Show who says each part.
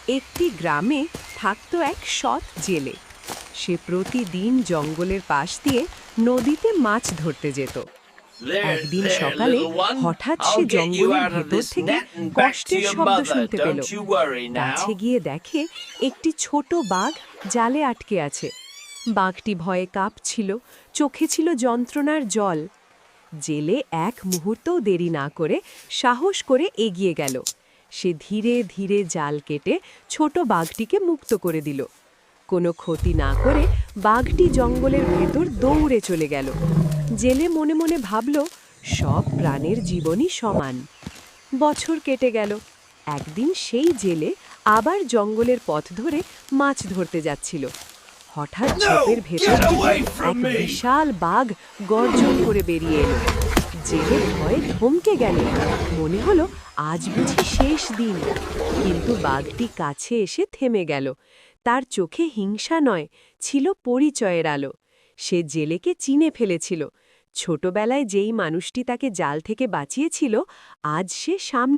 Speaker 1: একটি গ্রামে থাকত এক সৎ জেলে। সে প্রতিদিন জঙ্গলের পাশ দিয়ে নদীতে মাছ ধরতে যেত। একদিন সকালে হঠাৎ সে জঙ্গলের ভেতর থেকে কষ্টের শব্দ শুনতে পেল। কাছে গিয়ে দেখে একটি ছোট বাঘ জালে আটকে আছে। বাঘটি ভয়ে কাঁপছিল, চোখে ছিল যন্ত্রণার জল। জেলে এক মুহূর্তও দেরি না করে সাহস করে এগিয়ে গেল। সে ধীরে ধীরে জাল কেটে ছোট বাঘটিকে মুক্ত করে দিল। কোনো ক্ষতি না করে বাঘটি জঙ্গলের ভেতর দৌড়ে চলে গেল। জেলে মনে মনে ভাবল, সব প্রাণের জীবনই সমান। বছর কেটে গেল। একদিন সেই জেলে আবার জঙ্গলের পথ ধরে মাছ ধরতে যাচ্ছিল। হঠাৎ ঝোপের ভেতর থেকে এক বিশাল বাঘ গর্জন করে বেরিয়ে এলো। জেলে ভয়ে থমকে গেল। মনে হলো আজ বুঝি শেষ দিন। কিন্তু বাঘটি কাছে এসে থেমে গেল। তার চোখে হিংসা নয়, ছিল পরিচয়ের আলো। সে জেলেকে চিনে ফেলেছিল। ছোটবেলায় যেই মানুষটি তাকে জাল থেকে বাঁচিয়েছিল, আজ সে সামনে